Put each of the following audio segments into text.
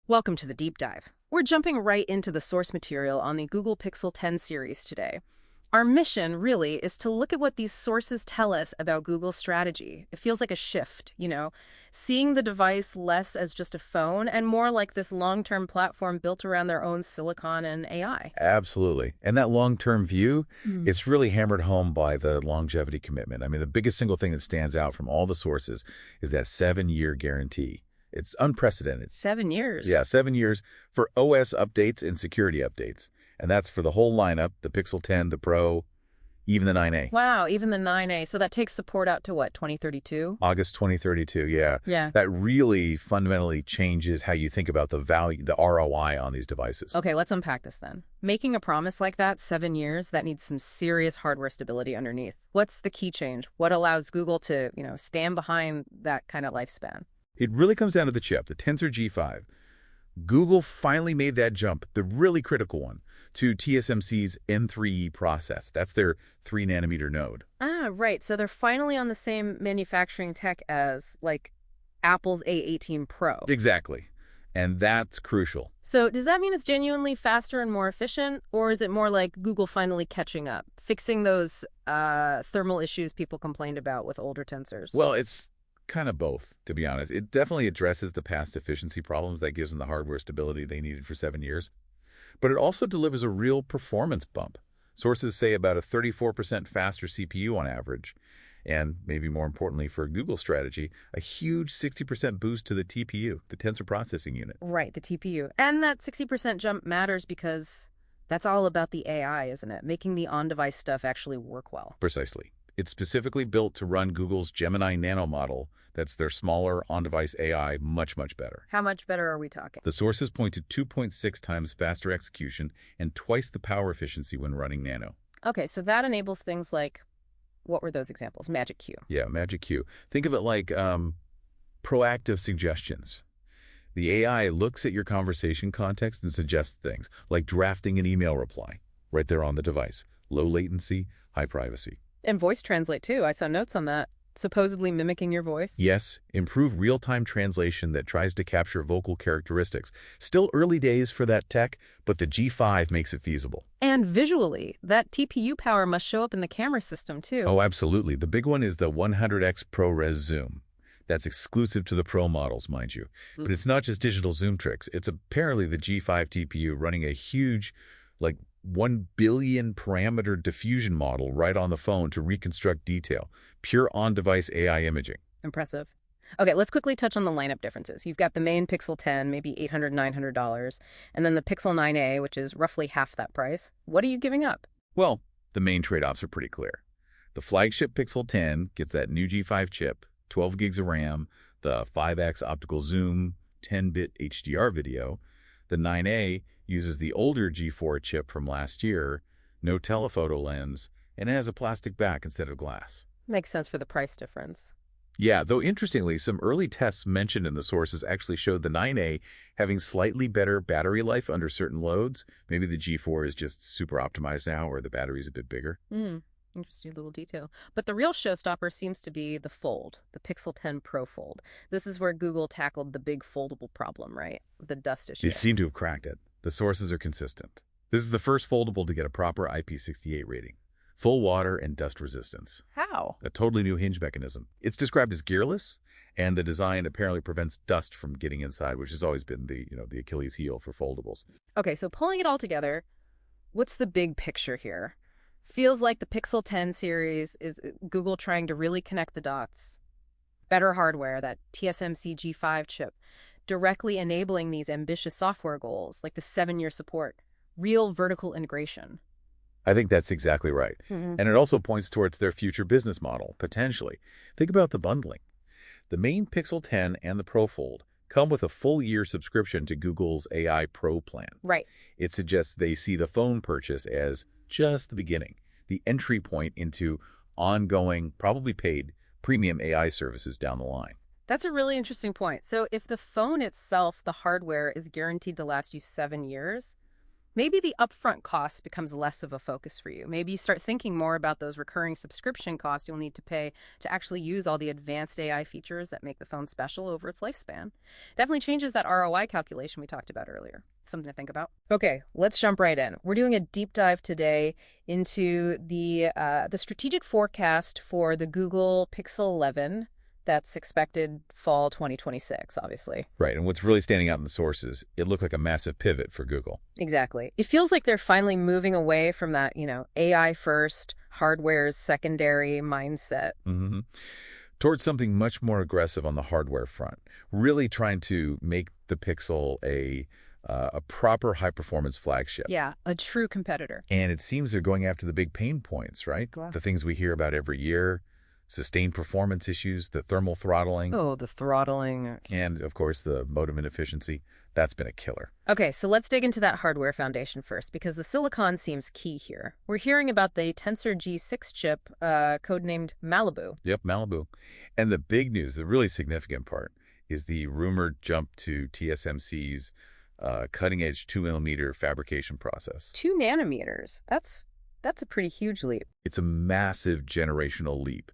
Welcome to the deep dive. We're jumping right into the source material on the Google Pixel 10 series today. Our mission, really, is to look at what these sources tell us about Google's strategy. It feels like a shift, seeing the device less as just a phone and more like this long-term platform built around their own silicon and AI. Absolutely. And that long-term view, Mm. it's really hammered home by the longevity commitment. I mean, the biggest single thing that stands out from all the sources is that 7-year guarantee. It's unprecedented. 7 years? Yeah, 7 years for OS updates and security updates. And that's for the whole lineup, the Pixel 10, the Pro, even the 9A. Wow, even the 9A. So that takes support out to what, 2032? August 2032, yeah. Yeah. That really fundamentally changes how you think about the value, the ROI on these devices. Okay, let's unpack this then. Making a promise like that, 7 years, that needs some serious hardware stability underneath. What's the key change? What allows Google to, stand behind that kind of lifespan? It really comes down to the chip, the Tensor G5. Google finally made that jump, the really critical one, to TSMC's N3E process. That's their 3-nanometer node. Ah, right. So they're finally on the same manufacturing tech as, like, Apple's A18 Pro. Exactly. And that's crucial. So does that mean it's genuinely faster and more efficient? Or is it more like Google finally catching up, fixing those thermal issues people complained about with older tensors? Well, it's kind of both, to be honest. It definitely addresses the past efficiency problems that gives them the hardware stability they needed for 7 years. But it also delivers a real performance bump. Sources say about a 34% faster CPU on average. And maybe more importantly for Google's strategy, a huge 60% boost to the TPU, the tensor processing unit. Right, the TPU. And that 60% jump matters because that's all about the AI, isn't it? Making the on-device stuff actually work well. Precisely. It's specifically built to run Google's Gemini Nano model. That's their smaller on-device AI much, much better. How much better are we talking? The sources point to 2.6 times faster execution and twice the power efficiency when running Nano. Okay, so that enables things like, what were those examples? Magic Queue. Yeah, Magic Queue. Think of it like proactive suggestions. The AI looks at your conversation context and suggests things, like drafting an email reply, right there on the device. Low latency, high privacy. And voice translate, too. I saw notes on that. Supposedly mimicking your voice? Yes, improve real-time translation that tries to capture vocal characteristics. Still early days for that tech, but the G5 makes it feasible. And visually, that TPU power must show up in the camera system, too. Oh, absolutely. The big one is the 100x ProRes zoom. That's exclusive to the Pro models, mind you. But it's not just digital zoom tricks. It's apparently the G5 TPU running a huge, 1 billion parameter diffusion model right on the phone to reconstruct detail. Pure on-device AI imaging. Impressive. Okay, let's quickly touch on the lineup differences. You've got the main Pixel 10, maybe $800, $900, and then the Pixel 9a, which is roughly half that price. What are you giving up? Well, the main trade-offs are pretty clear. The flagship Pixel 10 gets that new G5 chip, 12 gigs of RAM, the 5x optical zoom, 10-bit HDR video. The 9a uses the older G4 chip from last year, no telephoto lens, and it has a plastic back instead of glass. Makes sense for the price difference. Yeah, though interestingly, some early tests mentioned in the sources actually showed the 9a having slightly better battery life under certain loads. Maybe the G4 is just super optimized now, or the battery's a bit bigger. Interesting little detail. But the real showstopper seems to be the Fold, the Pixel 10 Pro Fold. This is where Google tackled the big foldable problem, right? The dust issue. They seem to have cracked it. The sources are consistent. This is the first foldable to get a proper IP68 rating. Full water and dust resistance. How? A totally new hinge mechanism. It's described as gearless, and the design apparently prevents dust from getting inside, which has always been the Achilles heel for foldables. Okay, so pulling it all together, what's the big picture here? Feels like the Pixel 10 series is Google trying to really connect the dots. Better hardware, that TSMC G5 chip, directly enabling these ambitious software goals, like the 7-year support, real vertical integration. I think that's exactly right. And it also points towards their future business model, potentially. Think about the bundling. The main Pixel 10 and the Pro Fold come with a full-year subscription to Google's AI Pro plan. Right. It suggests they see the phone purchase as just the beginning, the entry point into ongoing, probably paid, premium AI services down the line. That's a really interesting point. So if the phone itself, the hardware, is guaranteed to last you 7 years, maybe the upfront cost becomes less of a focus for you. Maybe you start thinking more about those recurring subscription costs you'll need to pay to actually use all the advanced AI features that make the phone special over its lifespan. Definitely changes that ROI calculation we talked about earlier. Something to think about. Okay, let's jump right in. We're doing a deep dive today into the strategic forecast for the Google Pixel 11 that's expected fall 2026, obviously. Right, and what's really standing out in the sources, it looked like a massive pivot for Google. Exactly. It feels like they're finally moving away from that, AI first, hardware's secondary mindset. Mm-hmm. Towards something much more aggressive on the hardware front, really trying to make the Pixel a proper high-performance flagship. Yeah, a true competitor. And it seems they're going after the big pain points, right? Wow. The things we hear about every year, sustained performance issues, the thermal throttling. Oh, the throttling. And, of course, the modem inefficiency. That's been a killer. Okay, so let's dig into that hardware foundation first, because the silicon seems key here. We're hearing about the Tensor G5 chip, codenamed Malibu. Yep, Malibu. And the big news, the really significant part, is the rumored jump to TSMC's cutting-edge 2-millimeter fabrication process. 2 nanometers. That's a pretty huge leap. It's a massive generational leap.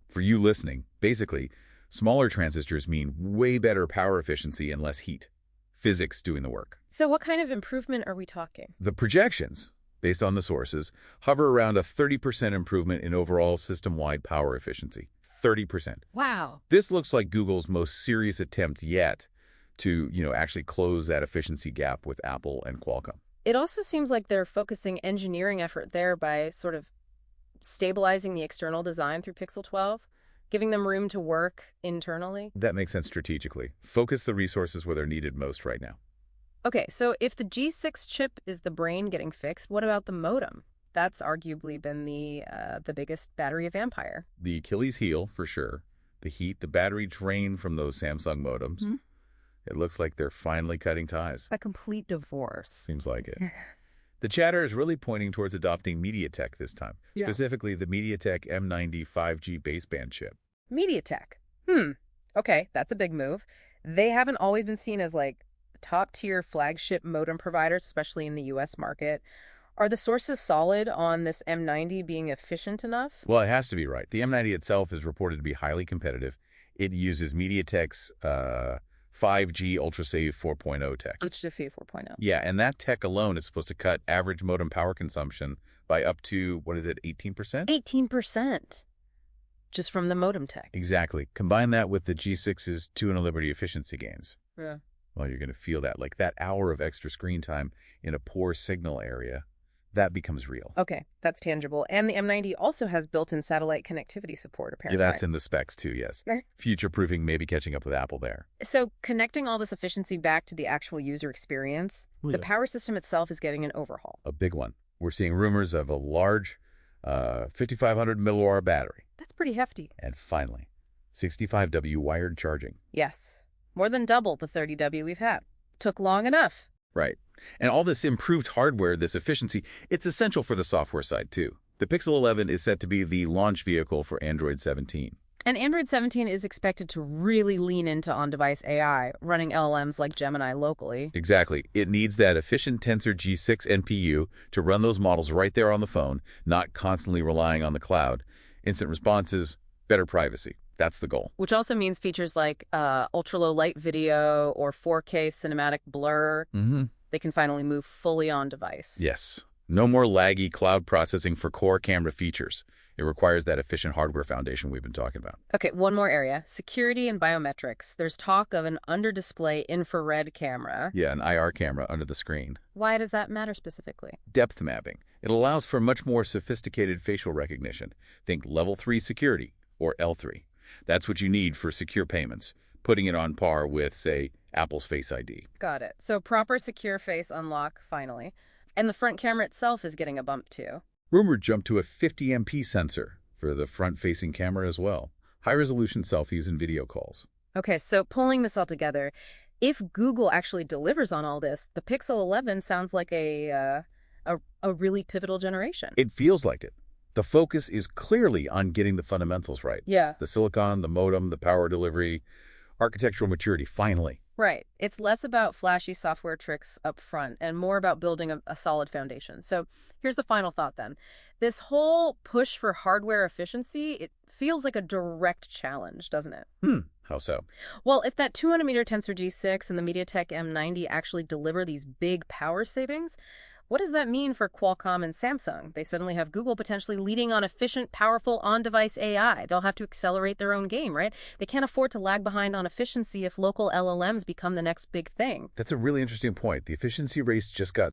For you listening, basically, smaller transistors mean way better power efficiency and less heat. Physics doing the work. So what kind of improvement are we talking? The projections, based on the sources, hover around a 30% improvement in overall system-wide power efficiency. 30%. Wow. This looks like Google's most serious attempt yet to, actually close that efficiency gap with Apple and Qualcomm. It also seems like they're focusing engineering effort there by sort of stabilizing the external design through Pixel 12, giving them room to work internally. That makes sense strategically. Focus the resources where they're needed most right now. Okay, so if the G6 chip is the brain getting fixed, what about the modem? That's arguably been the biggest battery vampire. The Achilles heel, for sure. The heat, the battery drain from those Samsung modems. Mm-hmm. It looks like they're finally cutting ties. A complete divorce. Seems like it. The chatter is really pointing towards adopting MediaTek this time, specifically the MediaTek M90 5G baseband chip. MediaTek. Okay, that's a big move. They haven't always been seen as like top-tier flagship modem providers, especially in the US market. Are the sources solid on this M90 being efficient enough? Well, it has to be right. The M90 itself is reported to be highly competitive. It uses MediaTek's 5G UltraSave 4.0 tech. UltraSave 4.0. Yeah, and that tech alone is supposed to cut average modem power consumption by up to, 18%? 18%. Just from the modem tech. Exactly. Combine that with the G6's 2 and Liberty efficiency gains. Yeah. Well, you're going to feel that. Like that hour of extra screen time in a poor signal area, that becomes real. Okay, that's tangible. And the M90 also has built-in satellite connectivity support, apparently. Yeah, that's in the specs too, yes. Future-proofing may be catching up with Apple there. So connecting all this efficiency back to the actual user experience, the power system itself is getting an overhaul. A big one. We're seeing rumors of a large 5,500 milliwatt battery. That's pretty hefty. And finally, 65W wired charging. Yes, more than double the 30W we've had. Took long enough. Right. And all this improved hardware, this efficiency, it's essential for the software side, too. The Pixel 11 is set to be the launch vehicle for Android 17. And Android 17 is expected to really lean into on-device AI, running LLMs like Gemini locally. Exactly. It needs that efficient Tensor G6 NPU to run those models right there on the phone, not constantly relying on the cloud. Instant responses, better privacy. That's the goal. Which also means features like ultra-low light video or 4K cinematic blur. Mm-hmm. They can finally move fully on device. Yes. No more laggy cloud processing for core camera features. It requires that efficient hardware foundation we've been talking about. Okay, one more area. Security and biometrics. There's talk of an under-display infrared camera. Yeah, an IR camera under the screen. Why does that matter specifically? Depth mapping. It allows for much more sophisticated facial recognition. Think Level 3 security, or L3. That's what you need for secure payments, putting it on par with, say, Apple's Face ID. Got it. So proper secure face unlock, finally. And the front camera itself is getting a bump, too. Rumored jump to a 50MP sensor for the front-facing camera as well. High-resolution selfies and video calls. Okay, so pulling this all together, if Google actually delivers on all this, the Pixel 11 sounds like a really pivotal generation. It feels like it. The focus is clearly on getting the fundamentals right. Yeah. The silicon, the modem, the power delivery, architectural maturity, finally. Right. It's less about flashy software tricks up front and more about building a solid foundation. So here's the final thought then. This whole push for hardware efficiency, it feels like a direct challenge, doesn't it? How so? Well, if that 200-meter Tensor G6 and the MediaTek M90 actually deliver these big power savings, what does that mean for Qualcomm and Samsung? They suddenly have Google potentially leading on efficient, powerful on-device AI. They'll have to accelerate their own game, right? They can't afford to lag behind on efficiency if local LLMs become the next big thing. That's a really interesting point. The efficiency race just got